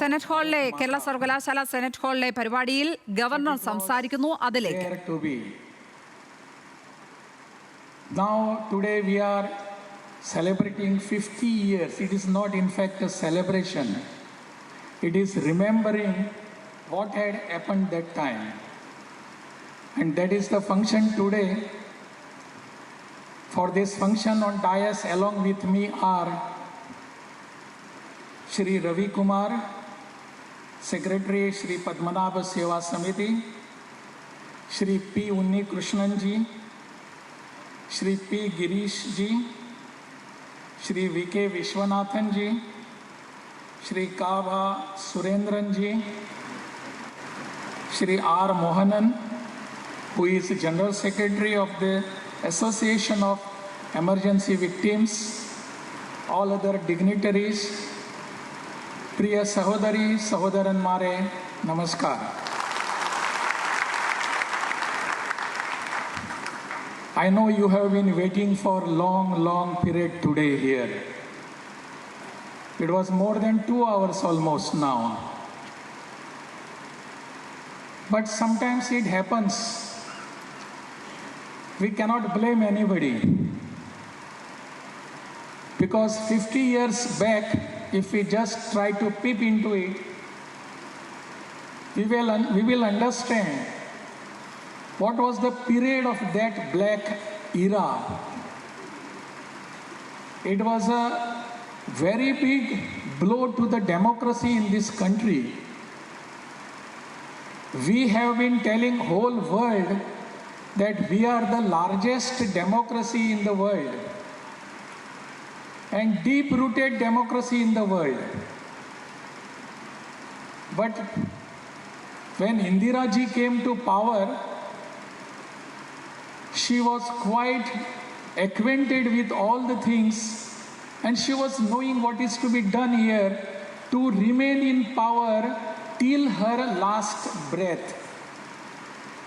Senate ഹാളിലെ Kerala സർവകലാശാല senate ഹാളിലെ പരിപാടിയിൽ governor സംസാരിക്കുന്നു. അതിലേക്ക് Now today we are celebrating 50 years. It is not in fact a celebration. It is remembering what had happened that time. And that is the function today. For this function on dais along with me are Shri Ravi Kumar, Secretary Shri Padmanabha Seva Samiti, Shri P. Unni Krishnan Ji, Shri P. Girish Ji, Shri V. K. Vishwanathan Ji, Shri Kava Surendran Ji, Shri R. Mohanan, who is General Secretary of the Association of Emergency Victims, all other dignitaries, Priya Sahodari, Sahodaran Mare, Namaskar. I know you have been waiting for long period today here. It was more than 2 hours almost now. But sometimes it happens. We cannot blame anybody. Because 50 years back, if we just try to peep into it, we will understand what was the period of that black era. It was a very big blow to the democracy in this country. We have been telling whole world that we are the largest democracy in the world and deep-rooted democracy in the world. But when Indira Ji came to power, she was quite acquainted with all the things and she was knowing what is to be done here to remain in power till her last breath.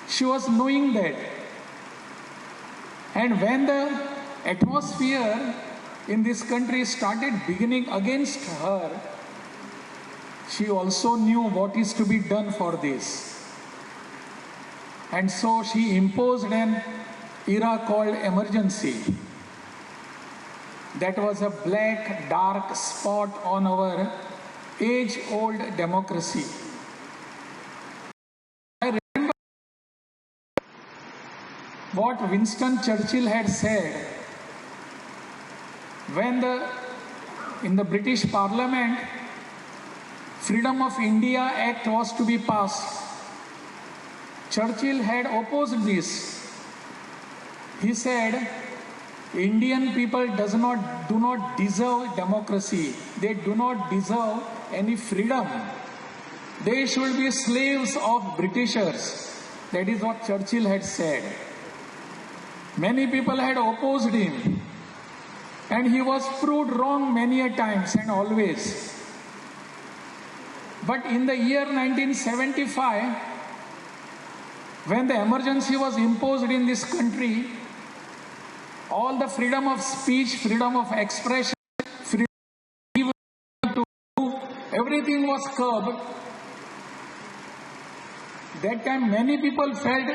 She was knowing that. And when the atmosphere in this country started beginning against her, she also knew what is to be done for this. And so she imposed an era called emergency. That was a black, dark spot on our age-old democracy. I remember what Winston Churchill had said when in the British Parliament, Freedom of India Act was to be passed. Churchill had opposed this. He said, Indian people do not deserve democracy. They do not deserve any freedom. They should be slaves of Britishers. That is what Churchill had said. Many people had opposed him. And he was proved wrong many a times and always. But in the year 1975, when the emergency was imposed in this country, all the freedom of speech, freedom of expression, freedom to move, everything was curbed. That time many people felt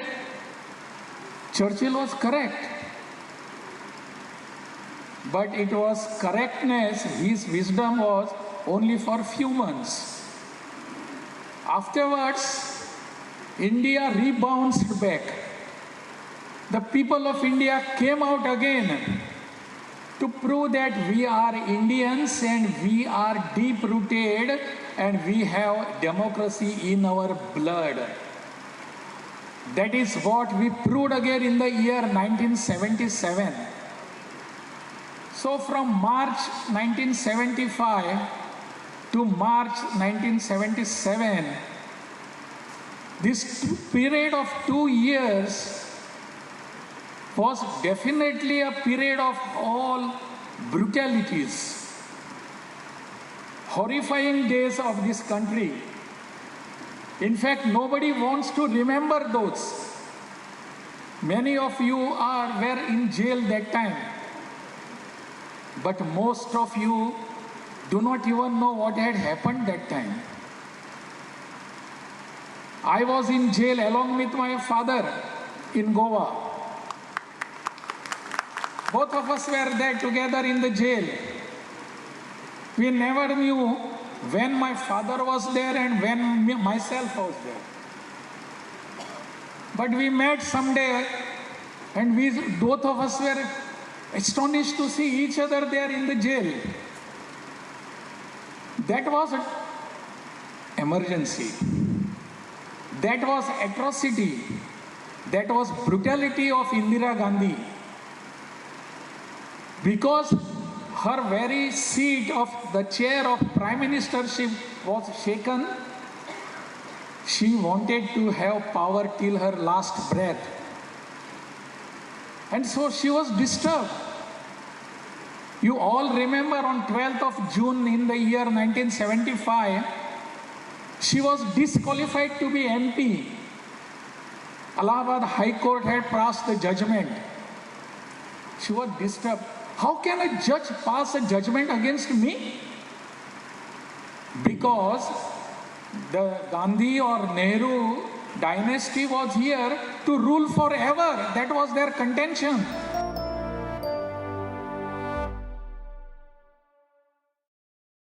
Churchill was correct. But it was correctness, his wisdom was only for few months. Afterwards, India rebounced back. The people of India came out again to prove that we are Indians and we are deep-rooted and we have democracy in our blood. That is what we proved again in the year 1977. So from March 1975 to March 1977, this period of 2 years was definitely a period of all brutalities, horrifying days of this country. In fact, nobody wants to remember those. Many of you were in jail that time. But most of you do not even know what had happened that time. I was in jail along with my father in Goa. Both of us were there together in the jail. We never knew when my father was there and when myself was there. But we met someday and both of us were astonished to see each other there in the jail. That was an emergency. That was atrocity. That was brutality of Indira Gandhi. Because her very seat of the chair of Prime Ministership was shaken, she wanted to have power till her last breath. And so she was disturbed. You all remember on 12th of June in the year 1975, she was disqualified to be MP. Allahabad High Court had passed the judgment. She was disturbed. How can a judge pass a judgment against me? Because the Gandhi or Nehru dynasty was here to rule forever. That was their contention.